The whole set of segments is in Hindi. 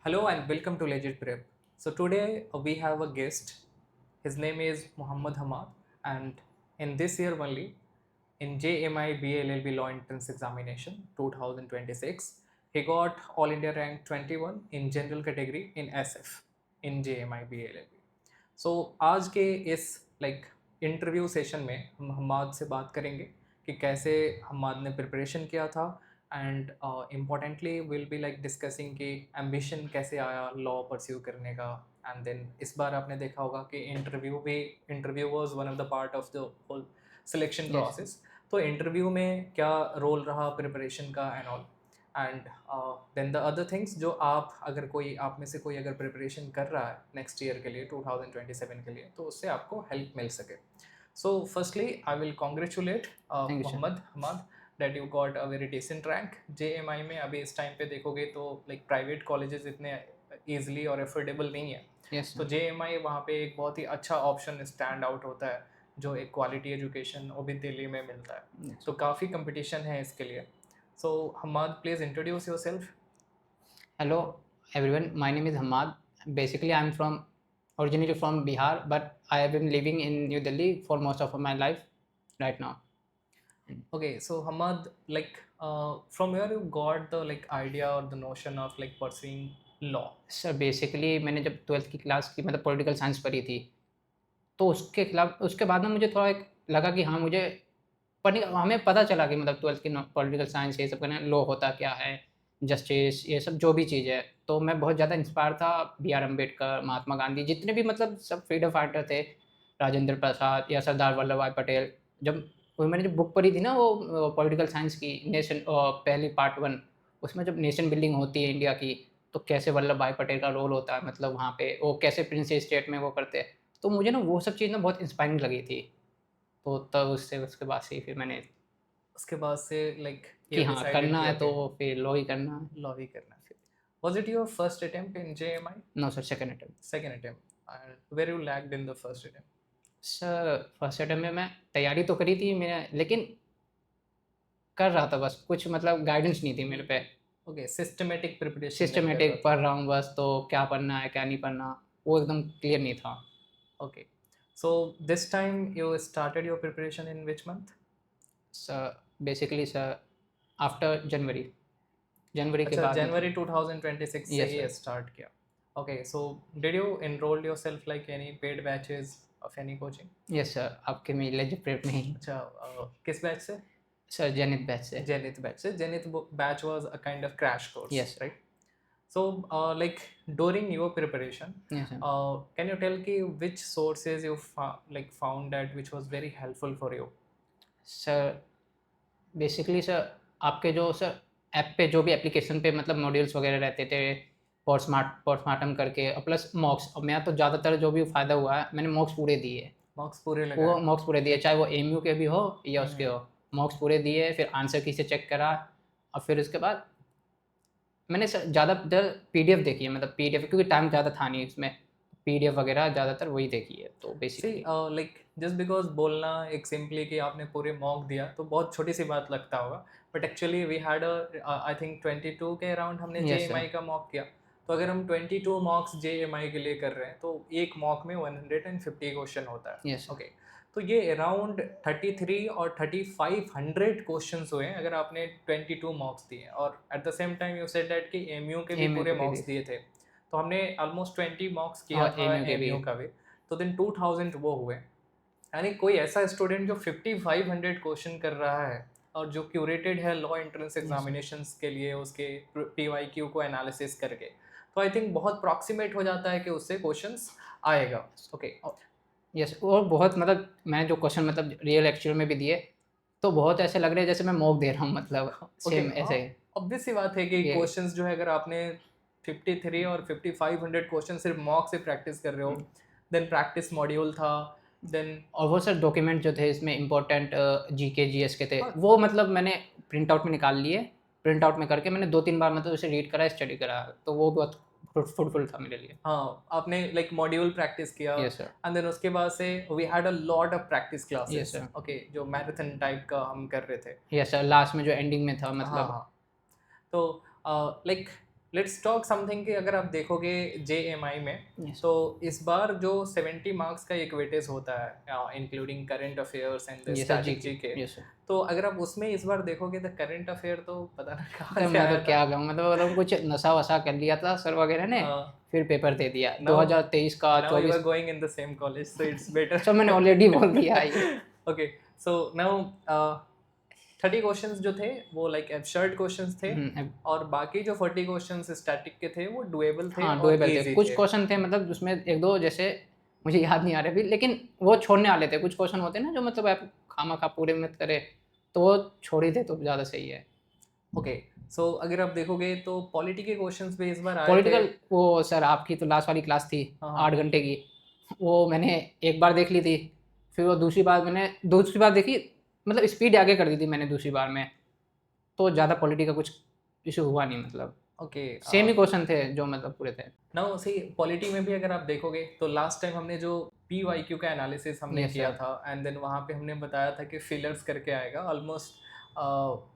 Hello and welcome to Legit Prep. So today we have a guest. His name is Muhammad Hamad, and in this year only, in JMI BLLB Law Entrance Examination 2026, he got All India rank 21 in general category in SF in JMI BLLB. So आज के इस इंटरव्यू सेशन में हम हम्माद से बात करेंगे कि कैसे हम्माद ने प्रिपरेशन किया था and importantly will be discussing कि एम्बिशन कैसे आया लॉ परस्यू करने का। एंड देन इस बार आपने देखा होगा कि interview was one of the part of the whole selection Yes. Process. तो इंटरव्यू में क्या रोल रहा प्रिपरेशन का and all, and then the other things जो आप में से कोई अगर प्रिपरेशन कर रहा है नेक्स्ट ईयर के लिए 2027 के लिए, तो उससे आपको हेल्प मिल सके। So firstly I will congratulate Thank you, sir. Mohammad Hammad that you got a very decent rank JMI में। अभी इस टाइम पे देखोगे तो प्राइवेट कॉलेजेस इतने ईजिली और अफोर्डेबल नहीं है, Yes, sir. तो JMI वहाँ पे एक बहुत ही अच्छा ऑप्शन स्टैंड आउट होता है, जो एक क्वालिटी एजुकेशन वो भी दिल्ली में मिलता है। Yes. तो काफ़ी कंपटीशन है इसके लिए। So Hamad, please introduce yourself. Hello, everyone. My name is Hamad. Basically, I'm originally from Bihar, but I have been living in New Delhi for most of my life right now. Okay, so Hamad, from where you got the idea or the notion of pursuing law? Sir basically मैंने जब 12th की क्लास की मतलब पॉलिटिकल साइंस पढ़ी थी, तो उसके बाद में मुझे थोड़ा एक लगा कि हाँ मुझे हमें पता चला कि मतलब 12th की पॉलिटिकल साइंस ये सब करना, लॉ होता क्या है, जस्टिस, ये सब जो भी चीज़ है। तो मैं बहुत ज़्यादा इंस्पायर था बी आर अम्बेडकर, महात्मा गांधी, जितने भी मतलब सब फ्रीडम फाइटर थे, राजेंद्र प्रसाद या सरदार वल्लभ भाई पटेल। जब वो मैंने जो बुक पढ़ी थी ना, वो पॉलिटिकल साइंस की नेशन पहली पार्ट 1, उसमें जब नेशन बिल्डिंग होती है इंडिया की, तो कैसे वल्लभ भाई पटेल का रोल होता है, मतलब वहाँ पे वो कैसे प्रिंस स्टेट में वो करते हैं। तो मुझे ना वो सब चीज़ ना बहुत इंस्पायरिंग लगी थी। तो तब उसके बाद से ही फिर मैंने उसके बाद से कि you हाँ decided करना कि है तो okay, फिर लॉ ही करना है। लॉ ही करना है फिर। Was it your first attempt in JMI? No sir, second attempt. Second attempt. And where you lagged in the first attempt? Sir first attempt में मैं तैयारी तो करी थी मैं, लेकिन कर रहा था बस, कुछ मतलब गाइडेंस नहीं थी मेरे पे। Okay, systematic preparation नहीं कर सिस्टमेटिक रहा था। पढ़ रहा हूँ बस, तो क्या पढ़ना है क्या नहीं पढ़ना वो एकदम क्लियर नहीं था। Okay, so this time you started your preparation in which month? Sir basically sir after January, जनवरी के अच्छा, बाद जनवरी मतलब। 2026 से यस ही सर। स्टार्ट किया। Okay, so did you enroll yourself any paid batches of any coaching? Yes sir, आपके में लेज प्रेप में ही। अच्छा, किस बैच से? सर जैनित बैच से। Zenith batch से। Zenith batch was a kind of crash course, yes sir. right? So, during your preparation, yes sir. can you tell कि which sources you found that which was very helpful for you? Sir basically sir आपके जो सर ऐप पे जो भी एप्लीकेशन पे मतलब मॉड्यूल्स वगैरह रहते थे, पोस्टमार्टम करके और प्लस मॉक्स, और मैं तो ज़्यादातर जो भी फ़ायदा हुआ है मैंने मॉक्स पूरे दिए। Marks पूरे वो लगाए? मॉक्स पूरे दिए, चाहे वो एमयू के भी हो या उसके हो, मॉक्स पूरे दिए, फिर आंसर की से चेक करा। और फिर उसके बाद मैंने सर ज़्यादातर पीडीएफ देखी है, मतलब पीडीएफ, क्योंकि टाइम ज़्यादा था नहीं इसमें, पीडीएफ वगैरह ज़्यादातर वही देखी है तो See, बेसिकली। just because बोलना एक सिंपली कि आपने पूरे मॉक दिया तो बहुत छोटी सी बात लगता होगा, but actually we had I think 22 के अराउंड हमने यस सर। JMI का मॉक किया। तो अगर हम 22 मॉक्स JMI के लिए कर रहे हैं तो एक मॉक में 150 क्वेश्चन होता है। Yes sir. ओके, तो ये अराउंड 33 और 3500 क्वेश्चंस हुए हैं अगर आपने 22 मॉक्स दिए। और at the same time you said that कि एमयू के भी एमयू पूरे के भी मॉक्स दिए दिए थे, तो हमने ऑलमोस्ट 20 मॉक्स किया और था एमयू के भी। एमयू का भी। तो दिन 2000 वो हुए। यानी कोई ऐसा स्टूडेंट जो 5500 क्वेश्चन कर रहा है और जो क्यूरेटेड है law entrance yes sir. Examinations के लिए उसके PYQ को एनालिसिस करके, तो आई थिंक बहुत प्रॉक्सिमेट हो जाता है कि उससे क्वेश्चंस आएगा। ओके, यस, और बहुत मतलब मैंने जो क्वेश्चन मतलब रियल एक्चुअल में भी दिए, तो बहुत ऐसे लग रहे हैं जैसे मैं मॉक दे रहा हूँ, मतलब ओके, सेम ऐसे ऑब्वियस सी बात है कि ये। क्वेश्चंस जो है अगर आपने 53 और 5500 क्वेश्चन सिर्फ मॉक से प्रैक्टिस कर रहे हो, देन प्रैक्टिस मॉड्यूल था, देन और वो सर डॉक्यूमेंट जो थे इसमें इम्पोर्टेंट जीके जीएस के थे, हाँ, वो मतलब मैंने प्रिंट आउट में निकाल लिए, प्रिंट आउट में करके मैंने 2-3 बार मतलब उसे रीड करा, स्टडी करा, तो वो बहुत फ्रूटफुल था मेरे लिए। हाँ, आपने मॉड्यूल प्रैक्टिस किया। Yes sir. एंड देन उसके बाद से we had a lot of practice yes classes. Sir. Okay, जो मैराथन टाइप का हम कर रहे थे। यस सर, लास्ट में जो एंडिंग में था हाँ मतलब। हाँ, तो लेट्स टॉक समथिंग कि अगर आप देखोगे JMI में Yes. तो इस बार जो 70 मार्क्स का एक वेटेज होता है including current affairs and the Yes, sir, static GK. GK, Yes, sir. तो अगर आप उसमें इस बार देखोगे तो करंट अफेयर तो पता नहीं कहाँ तो से मैं तो आया था। क्या कहूँ, मतलब कुछ नशा वशा कर लिया था सर वगैरह ने, फिर पेपर दे दिया now 2023 का now you are 24। going in the same college so it's better. Sir मैंने ऑलरेडी बोल दिया ये। Okay, so now 30 क्वेश्चंस जो थे वो लाइक एब्सर्ड क्वेश्चंस थे और बाकी जो 40 क्वेश्चंस स्टैटिक के थे वो डुएबल थे हाँ और डुएबल थे, इजी कुछ थे। क्वेश्चन थे मतलब उसमें एक दो जैसे मुझे याद नहीं आ रहे अभी, लेकिन वो छोड़ने वाले थे। कुछ क्वेश्चन होते हैं ना जो मतलब आप खामा खा पूरे मत करे, तो वो छोड़ ही दे तो ज़्यादा सही है। ओके, सो अगर आप देखोगे तो पॉलिटी के क्वेश्चंस भी इस बार आए थे। पॉलिटिकल वो सर आपकी तो लास्ट वाली क्लास थी हाँ। 8 घंटे की, वो मैंने एक बार देख ली थी, फिर वो दूसरी बार देखी, मतलब स्पीड आगे कर दी थी मैंने दूसरी बार में, तो ज़्यादा पॉलिटी का कुछ इशू हुआ नहीं, मतलब ओके, सेम ही क्वेश्चन थे जो मतलब पूरे थे। नाउ सी पॉलिटी में भी अगर आप देखोगे तो लास्ट टाइम हमने जो PYQ का एनालिसिस हमने Yes, किया sir. था एंड देन वहाँ पे हमने बताया था कि फिलर्स करके आएगा ऑलमोस्ट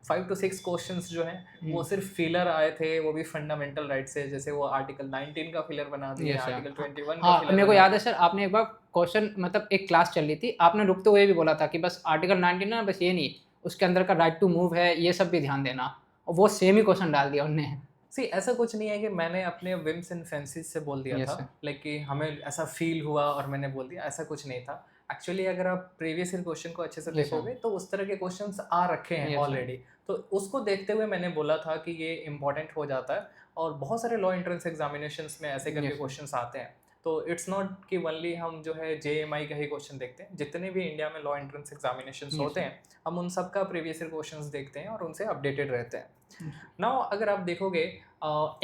5 to 6 क्वेश्चंस जो हैं वो सिर्फ फिलर आए थे, वो भी फंडामेंटल राइट से, जैसे वो आर्टिकल 19 का फिलर बना दिए, Yes, sir. आर्टिकल 21 का हाँ फिलर मेरे को बना याद है दिए। सर, आपने एक बार क्वेश्चन मतलब एक क्लास चल रही थी, आपने रुकते हुए भी बोला था कि बस आर्टिकल 19 ना, बस ये नहीं, उसके अंदर का राइट टू मूव है, ये सब भी ध्यान देना, और वो सेम ही क्वेश्चन डाल दिया उनने। सी ऐसा कुछ नहीं है कि मैंने अपने विम्स एंड फैंसीज से बोल दिया Yes, था, sir. लाइक कि हमें ऐसा फील हुआ और मैंने बोल दिया, ऐसा कुछ नहीं था। एक्चुअली अगर आप प्रीवियस ईयर क्वेश्चन को अच्छे से Yes, sir. देखोगे तो उस तरह के क्वेश्चंस आ रखे हैं Yes, sir. ऑलरेडी, तो उसको देखते हुए मैंने बोला था कि ये इंपॉर्टेंट हो जाता है और बहुत सारे लॉ एंट्रेंस एग्जामिनेशंस में ऐसे करके Yes, sir. क्वेश्चंस आते हैं। तो इट्स नॉट कि ओनली हम जो है JMI का ही क्वेश्चन देखते हैं, जितने भी इंडिया में लॉ एंट्रेंस एग्जामिनेशंस Yes, होते sir. हैं हम उन सब का प्रीवियस ईयर क्वेश्चंस देखते हैं और उनसे अपडेटेड रहते हैं। Yes. नाउ अगर आप देखोगे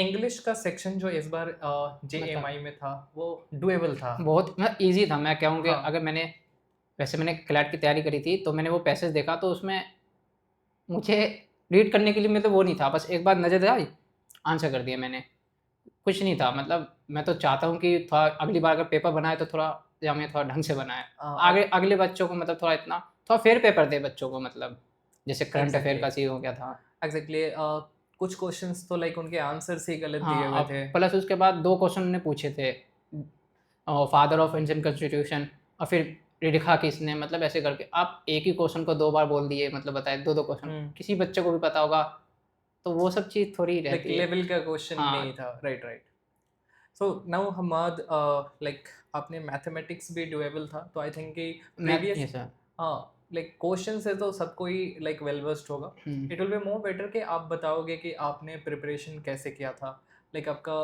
इंग्लिश का सेक्शन जो इस बार JMI में था वो डुएबल था। बहुत मतलब ईजी था, मैं कहूँ कि हाँ। अगर वैसे मैंने क्लैट की तैयारी करी थी, तो मैंने वो पैसेज देखा तो उसमें मुझे रीड करने के लिए मतलब वो नहीं था, बस एक बार नज़र आई, आंसर कर दिया मैंने, कुछ नहीं था। मतलब मैं तो चाहता हूँ कि थोड़ा अगली बार अगर पेपर बनाए तो थोड़ा जामिया थोड़ा ढंग से बनाए, आगे अगले बच्चों को मतलब थोड़ा फेयर पेपर दे बच्चों को, मतलब जैसे करंट अफेयर का सीन हो गया था। एग्जैक्टली कुछ क्वेश्चंस तो लाइक उनके आंसर्स ही गलत दिए हाँ, हुए अब थे। प्लस उसके बाद 2 क्वेश्चन उन्होंने पूछे थे, फादर ऑफ इंडियन कॉन्स्टिट्यूशन, और फिर लिखा किसने, मतलब ऐसे करके आप एक ही क्वेश्चन को 2 बार बोल दिए, मतलब बताए 2-2 क्वेश्चन, किसी बच्चे को भी पता होगा, तो वो सब चीज़ थोड़ी लाइक रहती है। लेवल का क्वेश्चन हाँ। नहीं था, right right. So now Hammad like आपने मैथमेटिक्स भी डुएबल था, तो आई थिंक कि प्रीवियस यस सर। हाँ लाइक क्वेश्चन से तो सबको ही लाइक वेल वर्स्ड होगा। It will be more better कि आप बताओगे कि आपने प्रिपरेशन कैसे किया था, लाइक आपका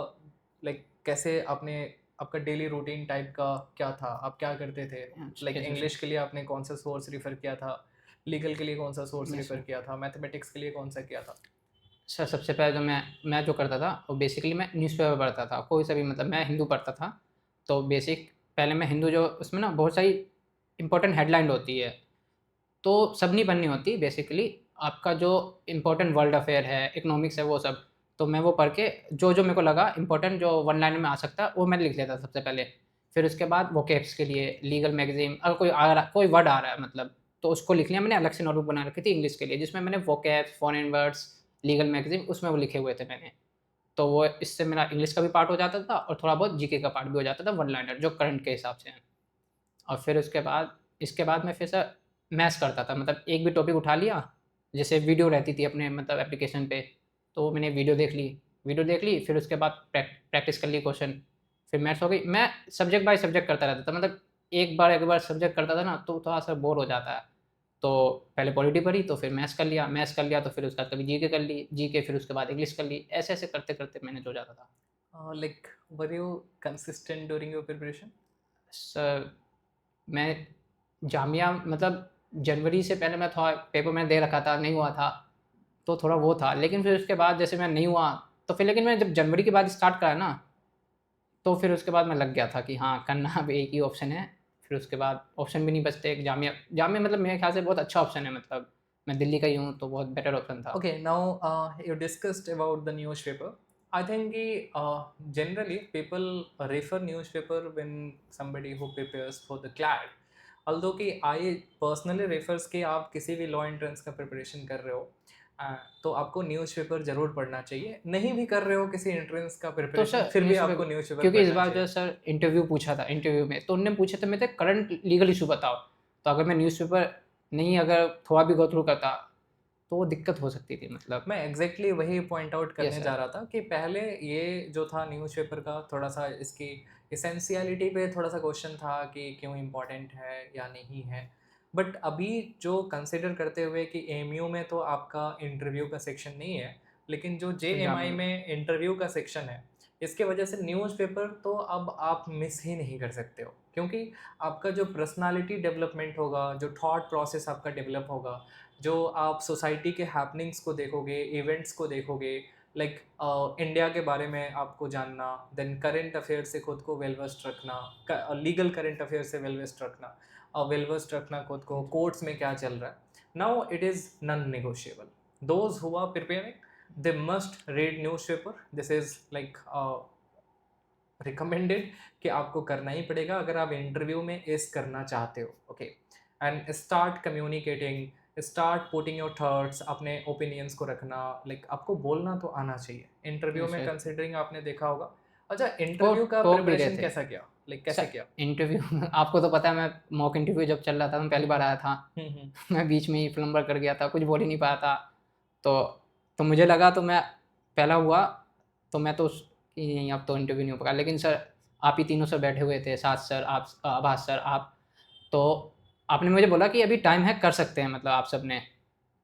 लाइक कैसे आपने आपका डेली रूटीन टाइप का क्या था, आप क्या करते थे, लाइक yes, इंग्लिश के लिए आपने कौन सा सोर्स रिफ़र किया था, लीगल के लिए कौन सा सोर्स Yes, रिफ़र sir. किया था, मैथमेटिक्स के लिए कौन सा किया था। सर सबसे पहले तो मैं जो करता था वो बेसिकली मैं न्यूज़पेपर पढ़ता था, कोई सा भी, मतलब मैं हिंदू पढ़ता था, तो बेसिक पहले मैं हिंदू, जो उसमें ना बहुत सारी इंपॉर्टेंट हेडलाइन होती है, तो सब नहीं पढ़नी होती बेसिकली, आपका जो इम्पोर्टेंट वर्ल्ड अफेयर है, इकोनॉमिक्स है, वो सब, तो मैं वो पढ़ के जो मेरे को लगा इंपॉर्टेंट जो वन लाइन में आ सकता है वो मैं लिख लेता सबसे पहले। फिर उसके बाद वोकैब्स के लिए लीगल मैगजीन, अगर कोई वर्ड आ रहा है मतलब, तो उसको लिख लिया मैंने, अलग से नोटबुक बना रखी थी इंग्लिश के लिए, जिसमें मैंने vocabs, foreign words, legal magazine, उसमें वो लिखे हुए थे मैंने। तो वो इससे मेरा इंग्लिश का भी पार्ट हो जाता था और थोड़ा बहुत जीके का पार्ट भी हो जाता था, वन लाइनर जो करंट के हिसाब से है। और फिर इसके बाद मैं फिर से मैथ्स करता था, मतलब एक भी टॉपिक उठा लिया, जैसे वीडियो रहती थी अपने मतलब एप्लीकेशन पे, तो मैंने वीडियो देख ली, फिर उसके बाद प्रैक्टिस कर ली क्वेश्चन, फिर मैथ्स हो गई। मैं सब्जेक्ट बाय सब्जेक्ट करता रहता था, मतलब एक बार सब्जेक्ट करता था ना तो थोड़ा सा बोर हो जाता है, तो पहले पॉलिटी पढ़ी, तो फिर मैथ्स कर लिया, तो फिर उसके बाद कभी जीके कर ली, जीके फिर उसके बाद इंग्लिश कर ली, ऐसे करते करते मैंने जो जाता था। Like were you consistent during your preparation. Sir मैं जामिया मतलब जनवरी से पहले मैं थोड़ा पेपर मैंने दे रखा था, नहीं हुआ था, तो थोड़ा वो था, लेकिन फिर उसके बाद जैसे मैं नहीं हुआ, तो फिर लेकिन मैंने जब जनवरी के बाद स्टार्ट करा ना, तो फिर उसके बाद मैं लग गया था कि हाँ करना अब एक ही ऑप्शन है, फिर उसके बाद ऑप्शन भी नहीं बचते, एक जामिया मतलब मेरे ख्याल से बहुत अच्छा ऑप्शन है, मतलब मैं दिल्ली का ही हूँ तो बहुत बेटर ऑप्शन था। Okay, now you discussed about the newspaper. I think generally people refer newspaper when somebody who prepares for the CLAT. Although कि I personally refers कि आप किसी भी law entrance का preparation कर रहे हो तो आपको न्यूज़पेपर ज़रूर पढ़ना चाहिए। नहीं भी कर रहे हो किसी एंट्रेंस का तो प्रिपरेशन, सर फिर भी न्यूज़पेपर, आपको न्यूज़पेपर क्योंकि इस पढ़ना बार जो चाहिए। सर इंटरव्यू पूछा था, इंटरव्यू में तो उन्होंने पूछा था मेरे से करंट लीगल इशू बताओ, तो अगर मैं न्यूज़पेपर नहीं अगर थोड़ा भी गो थ्रू करता तो वो दिक्कत हो सकती थी मतलब। मैं एग्जैक्टली वही पॉइंट आउट यस करने जा सर। रहा था कि पहले ये जो था न्यूज़पेपर का, थोड़ा सा इसकी इसेंशियलिटी पे थोड़ा सा क्वेश्चन था कि क्यों इम्पोर्टेंट है या नहीं है। बट अभी जो कंसिडर करते हुए कि एएमयू में तो आपका इंटरव्यू का सेक्शन नहीं है, लेकिन जो एग्जाम जेएमआई में में इंटरव्यू का सेक्शन है, इसके वजह से न्यूज़पेपर तो अब आप मिस ही नहीं कर सकते हो, क्योंकि आपका जो पर्सनालिटी डेवलपमेंट होगा, जो थॉट प्रोसेस आपका डेवलप होगा, जो आप सोसाइटी के हैपनिंग्स को देखोगे, इवेंट्स को देखोगे, लाइक इंडिया के बारे में आपको जानना, देन करंट अफेयर से खुद को वेल वेस्ट रखना, लीगल करंट अफेयर से वेल वेस्ट रखना, वेल वेस्ट रखना खुद को, कोर्ट्स में क्या चल रहा है। Now it is non negotiable, those who are preparing they must read newspaper. This is like recommended कि आपको करना ही पड़ेगा अगर आप इंटरव्यू में एस करना चाहते हो। Okay, and start communicating, start putting your thoughts, अपने ओपिनियंस को रखना, लाइक आपको बोलना तो आना चाहिए इंटरव्यू यस में, सर। कंसिडरिंग आपने देखा होगा। अच्छा, वो इंटरव्यू का टोक भी रहे प्रिपरेशन थे कैसा किया, लाइक कैसे सर। किया? इंटरव्यू आपको तो पता है, मैं मॉक इंटरव्यू जब चल रहा था, मैं पहली बार आया था। हम्म। मैं बीच में ही फ्लम्बर कर गया था, कुछ बोल ही नहीं पाया था। तो तो मुझे लगा, तो मैं पहला हुआ, तो मैं तो कि नहीं अब तो इंटरव्यू नहीं हो पाएगा, लेकिन सर आप ही तीनों सर बैठे हुए थे, साथ सर, आप, आभास सर, आप, तो आपने मुझे बोला कि अभी टाइम है, कर सकते हैं मतलब आप सब ने।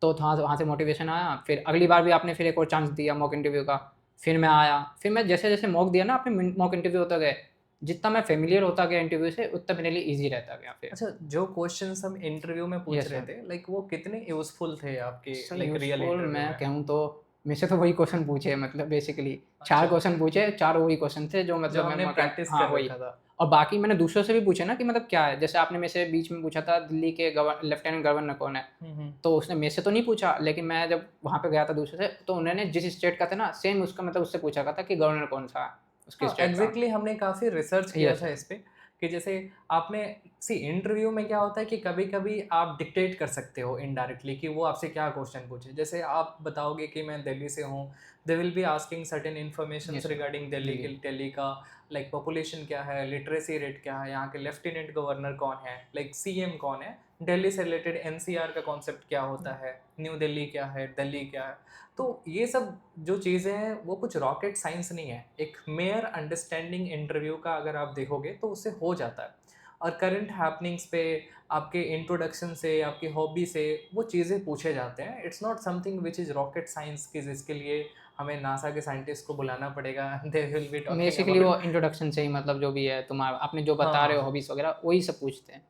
तो वहाँ से मोटिवेशन आया, फिर अगली बार भी आपने फिर एक और चांस दिया मॉक इंटरव्यू का। फिर मैं आया, फिर मैं जैसे जैसे मॉक दिया ना, आपने मॉक इंटरव्यू होता गए, जितना मैं फेमिलियर होता गया इंटरव्यू से, उतना मेरे लिए ईजी रहता गया फिर। अच्छा, जो क्वेश्चंस हम इंटरव्यू में पूछ यस रहे सर। थे, लाइक वो कितने यूजफुल थे आपके, sir like real useful interview मैं में? कहूँ तो मेरे से तो वही क्वेश्चन पूछे, मतलब बेसिकली 4 अच्छा, क्वेश्चन पूछे, 4 वही क्वेश्चन थे जो जो मतलब मैं हमने मॉक इन प्रैक्टिस हाँ, कर वही। रखा था। और बाकी मैंने दूसरों से भी पूछे ना कि मतलब क्या है, जैसे आपने मेरे से बीच में पूछा था दिल्ली के लेफ्टिनेंट गवर्नर कौन है? हम्म। तो उसने मेरे से तो नहीं पूछा, लेकिन मैं जब वहाँ पे गया था दूसरे से, तो उन्होंने जिस स्टेट का था ना, सेम उसका मतलब उससे पूछा था कि गवर्नर कौन-सा है उसके हाँ, स्टेट का। एग्जैक्टली हमने काफ़ी रिसर्च किया यस था सर। इस पे, कि जैसे आपने सी इंटरव्यू में क्या होता है कि कभी कभी आप डिक्टेट कर सकते हो इनडायरेक्टली कि वो आपसे क्या क्वेश्चन पूछे। जैसे आप बताओगे कि मैं दिल्ली से हूँ, they will be asking certain information yes sir. Regarding Delhi Delhi. के, दिल्ली का लाइक पॉपुलेशन क्या है, लिटरेसी रेट क्या है, यहाँ के लेफ्टिनेंट गवर्नर कौन है, लाइक सीएम कौन है, दिल्ली से रिलेटेड एनसीआर का कॉन्सेप्ट क्या होता है, न्यू दिल्ली क्या है, दिल्ली क्या है। तो ये सब जो चीज़ें हैं वो कुछ रॉकेट साइंस नहीं है, एक मेयर अंडरस्टैंडिंग इंटरव्यू का अगर आप देखोगे तो उससे हो जाता है। और करंट हैपनिंग्स पे, आपके इंट्रोडक्शन से, आपकी हॉबी से वो चीज़ें पूछे जाते हैं। It's not something which is rocket science कि जिसके लिए हमें नासा के साइंटिस्ट को बुलाना पड़ेगा, they will be talking basically about. वो इंट्रोडक्शन से ही मतलब जो भी है तुम्हारा आपने जो हाँ बता हाँ रहे हो हाँ। हॉबीज़ वगैरह, वही सब पूछते हैं।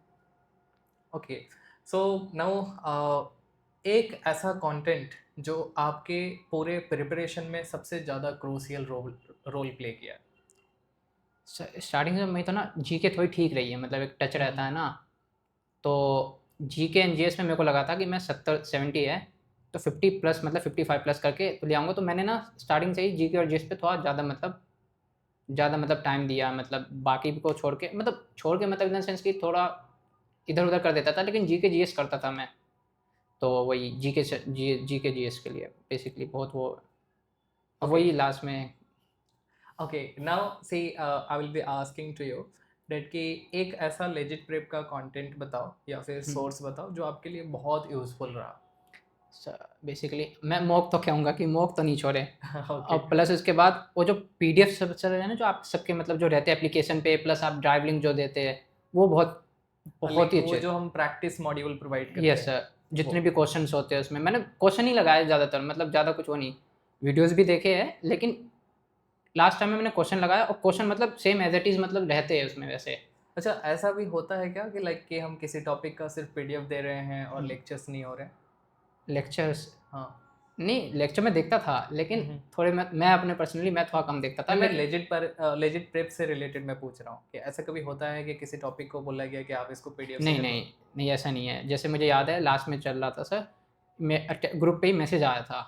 ओके, सो नाउ एक ऐसा कंटेंट जो आपके पूरे प्रिपरेशन में सबसे ज़्यादा क्रूशियल रोल रोल प्ले किया है। स्टार्टिंग में तो ना जीके थोड़ी ठीक रही है, मतलब एक टच रहता हम्म। है ना, तो जीके एंड जीएस में मेरे को लगा था कि मैं 70-70 है, तो 50 प्लस मतलब 55 प्लस करके तो ले आऊँगा। तो मैंने ना स्टार्टिंग से ही जीके और जीएस पे थोड़ा ज़्यादा मतलब टाइम दिया, मतलब बाकी को छोड़ के मतलब इन द सेंस कि थोड़ा इधर-उधर कर देता था, लेकिन जीके जीएस करता था मैं। तो वही जीके जीएस के लिए बेसिकली बहुत वो, अब ओके वही लास्ट में। Okay, now see I will be asking to you that कि एक ऐसा लेजिट प्रेप का कंटेंट बताओ या फिर हुँ। सोर्स बताओ जो आपके लिए बहुत यूजफुल रहा। बेसिकली मैं मॉक तो कहूँगा कि मॉक तो नहीं छोड़े। और ओके, प्लस उसके बाद वो जो पीडीएफ सब चल रहे हैं ना, जो आप सबके मतलब जो रहते हैं एप्लीकेशन पे, प्लस आप ड्राइव लिंक जो देते हैं, वो बहुत बहुत लाइक ही वो अच्छे। जो हम प्रैक्टिस मॉड्यूल प्रोवाइड करते यस हैं सर। जितने वो। भी क्वेश्चंस होते हैं उसमें मैंने क्वेश्चन ही लगाए ज़्यादातर, मतलब ज़्यादा कुछ वो नहीं। वीडियोज़ भी देखे हैं, लेकिन लास्ट टाइम में मैंने क्वेश्चन लगाया, और क्वेश्चन मतलब सेम एज़ इट इज़ मतलब रहते हैं उसमें वैसे। अच्छा, ऐसा भी होता है क्या कि लाइक कि हम किसी टॉपिक का सिर्फ पीडीएफ दे रहे हैं और हुँ। लेक्चर्स नहीं हो रहे हैं? लेक्चर्स हाँ। नहीं, लेक्चर मैं देखता था, लेकिन हम्म। थोड़े मैं अपने पर्सनली मैं थोड़ा कम देखता था, नहीं, मैं लेकिन लेजिट पर लेजिट प्रेप से रिलेटेड मैं पूछ रहा हूँ कि ऐसा कभी होता है कि किसी टॉपिक को बोला गया कि आप इसको पीडीएफ से नहीं, कर नहीं, लो? नहीं ऐसा नहीं है। जैसे मुझे याद है लास्ट में चल रहा था सर, ग्रुप पे ही मैसेज आया था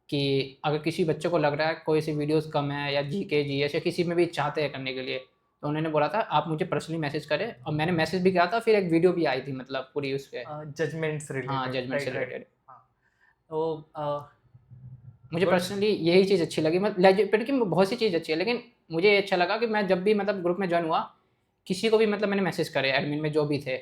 कि अगर किसी बच्चे को लग रहा है कोई सी वीडियोज़ कम है, या जीके, जीएस या किसी में भी चाहते हैं करने के लिए, तो उन्होंने बोला था आप मुझे पर्सनली मैसेज करें, और मैंने मैसेज भी किया था, फिर एक वीडियो भी आई थी मतलब पूरी उस पे। जजमेंट्स हाँ, रिलेटेड, जजमेंट से राइट राइट। रिलेटेड। हाँ, तो मुझे Good. पर्सनली यही चीज़ अच्छी लगी। मतलब लेजिट की बहुत सी चीज़ अच्छी है, लेकिन मुझे ये अच्छा लगा कि मैं जब भी मतलब ग्रुप में जॉइन हुआ, किसी को भी मतलब मैंने मैसेज करे एडमिन में जो भी थे,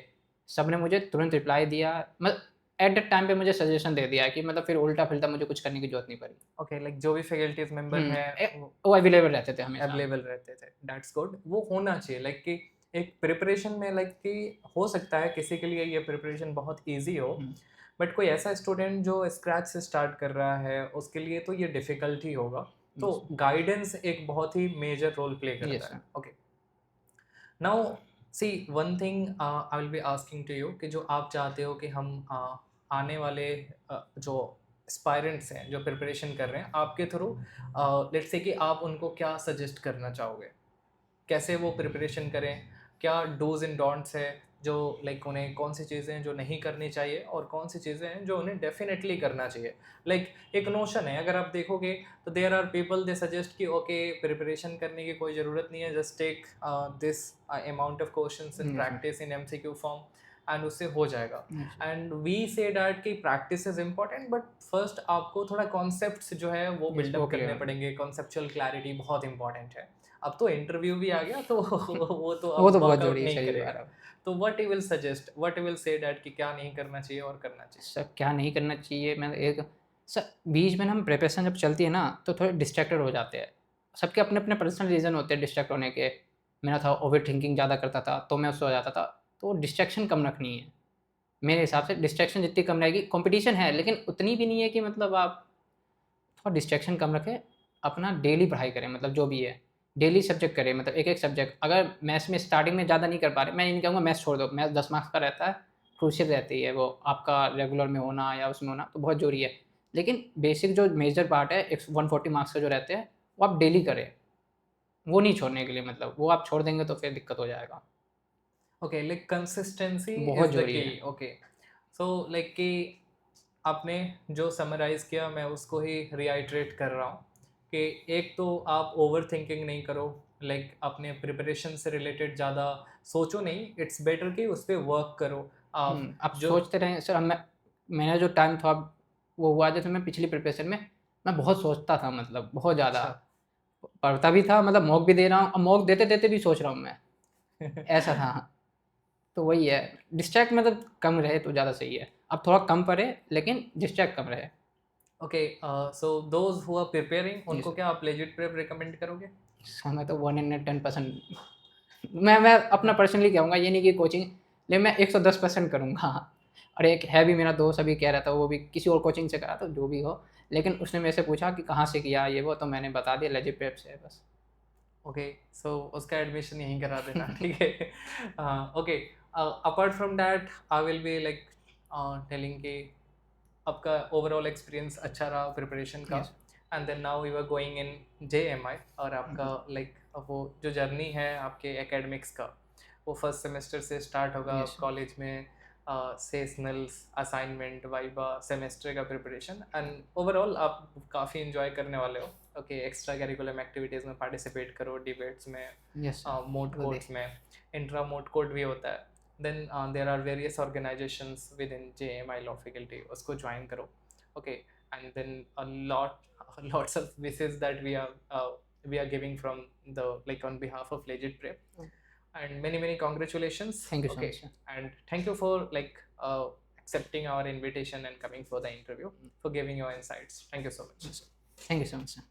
सब ने मुझे तुरंत रिप्लाई दिया। मतलब एट दैट टाइम पे मुझे सजेशन दे दिया कि मतलब फिर उल्टा-फिल्टा मुझे कुछ करने की ज़रूरत नहीं पड़ी। ओके, लाइक जो भी फैकल्टीज मेंबर हैं वो अवेलेबल रहते थे हमेशा। अवेलेबल रहते थे, दैट्स गुड। वो होना चाहिए लाइक कि एक प्रिपरेशन में लाइक कि हो सकता है किसी के लिए ये प्रिपरेशन बहुत इजी हो, हुँ, बट कोई ऐसा स्टूडेंट जो स्क्रैच से स्टार्ट कर रहा है उसके लिए तो ये डिफिकल्ट ही होगा। तो यस, गाइडेंस एक बहुत ही मेजर रोल प्ले यस करता है। Sir. Okay, now see one thing I will be asking to you कि जो आप चाहते हो कि हम आने वाले जो एस्पायरेंट्स हैं जो प्रिपरेशन कर रहे हैं आपके थ्रू, लेट्स से कि आप उनको क्या सजेस्ट करना चाहोगे, कैसे वो प्रिपरेशन करें, क्या डूज एंड डोंट्स है, जो लाइक उन्हें कौन सी चीज़ें हैं जो नहीं करनी चाहिए और कौन सी चीज़ें हैं जो उन्हें डेफिनेटली करना चाहिए। लाइक एक नोशन है, अगर आप देखोगे तो there are people they suggest कि ओके प्रिपरेशन करने की कोई ज़रूरत नहीं है, just take this amount of questions in yes sir, practice in MCQ form and उससे हो जाएगा। Yes sir, and we say that कि practice is important, but first आपको थोड़ा कॉन्सेप्ट्स जो है वो यस वो बिल्डअप क्लियर करने होना। पड़ेंगे, कॉन्सेप्चुअल क्लैरिटी बहुत इंपॉर्टेंट है। अब तो इंटरव्यू भी आ गया तो वो तो वो अब तो बहुत वर्कआउट ज़रूरी है, नहीं सही करेगा। बात है। तो what you will suggest, what you will say that कि क्या नहीं करना चाहिए और करना चाहिए। सर क्या नहीं करना चाहिए, मैं एक सर बीच में ना हम प्रिपरेशन जब चलती है ना तो थोड़े डिस्ट्रैक्टेड हो जाते हैं। सबके अपने-अपने पर्सनल रीज़न होते हैं डिस्ट्रैक्ट होने के। मेरा था ओवर थिंकिंग ज़्यादा करता था, तो मैं उससे हो जाता था। तो डिस्ट्रैक्शन कम रखनी है। मेरे हिसाब से डिस्ट्रैक्शन जितनी कम रहेगी, कॉम्पिटिशन है लेकिन उतनी भी नहीं है कि मतलब आप थोड़ा डिस्ट्रैक्शन कम रखें। अपना डेली पढ़ाई करें, मतलब जो भी है। डेली सब्जेक्ट करें, मतलब एक-एक सब्जेक्ट। अगर मैथ्स में स्टार्टिंग में ज़्यादा नहीं कर पा रहे, मैं ये नहीं कहूँगा मैथ्स छोड़ दो, मैथ्स 10 मार्क्स का रहता है, क्रूशियल रहती है वो आपका रेगुलर में होना या उसमें होना तो बहुत ज़रूरी है। लेकिन बेसिक जो मेजर पार्ट है, एक 140 मार्क्स का जो रहते हैं, वो आप डेली करें। वो नहीं छोड़ने के लिए, मतलब वो आप छोड़ देंगे तो फिर दिक्कत हो जाएगा। ओके, लाइक कंसिस्टेंसी बहुत इज द ज़रूरी की। है। ओके, सो लाइक कि आपने जो समराइज़ किया मैं उसको ही रिआइट्रेट कर रहा हूँ कि एक तो आप ओवर थिंकिंग नहीं करो, लाइक अपने प्रिपरेशन से रिलेटेड ज़्यादा सोचो नहीं, इट्स बेटर कि उस पे वर्क करो आप। आप जो सोचते रहें सर। मेरा जो टाइम था वो हुआ जैसे मैं पिछली प्रिपरेशन में मैं बहुत सोचता था, मतलब बहुत ज़्यादा। अच्छा पढ़ता भी था, मतलब मॉक भी दे रहा हूँ, अब मॉक देते-देते भी सोच रहा हूँ मैं, ऐसा था। तो वही है, डिस्ट्रैक्ट मतलब कम रहे तो ज़्यादा सही है। अब थोड़ा कम पढ़े लेकिन डिस्ट्रैक्ट कम रहे। Okay, so those who are preparing जी उनको सर। क्या आप लेजिट प्रेप रिकमेंड करोगे? हाँ, मैं तो 110% मैं अपना पर्सनली कहूँगा, ये नहीं कि कोचिंग, लेकिन मैं 110% करूँगा। और एक है भी मेरा दोस्त अभी कह रहा था, वो भी किसी और कोचिंग से करा था, जो भी हो, लेकिन उसने मेरे से पूछा कि कहाँ से किया ये वो, तो मैंने बता दिया लेजिट प्रेप से है बस। ओके, सो उसका एडमिशन यहीं करा देना, ठीक है। Okay, apart from that I will be like telling कि आपका ओवरऑल एक्सपीरियंस अच्छा रहा प्रिपरेशन का, yes. And then now you are going in JMI, और आपका लाइक वो जो जर्नी है आपके एकेडमिक्स का वो फर्स्ट सेमेस्टर से स्टार्ट होगा यस। कॉलेज में, सेशनल्स, असाइनमेंट, वाइवा, सेमेस्टर का प्रिपरेशन, एंड ओवरऑल आप काफ़ी इन्जॉय करने वाले हो। ओके, एक्स्ट्रा करिकुलम एक्टिविटीज़ में पार्टिसिपेट करो, डिबेट्स में, यस सर। मोट वो दे कोर्ट्स में, इंट्रा मोट कोर्ट भी होता है। then there are various organizations within JMI law faculty, उसको ज्वाइन करो। okay, and then a lots of wishes that we are giving from the like on behalf of Legit Prep, and many congratulations. Thank you so Okay, much sir. and thank you for like accepting our invitation and coming for the interview, for giving your insights. Thank you so much. Thank you so much sir.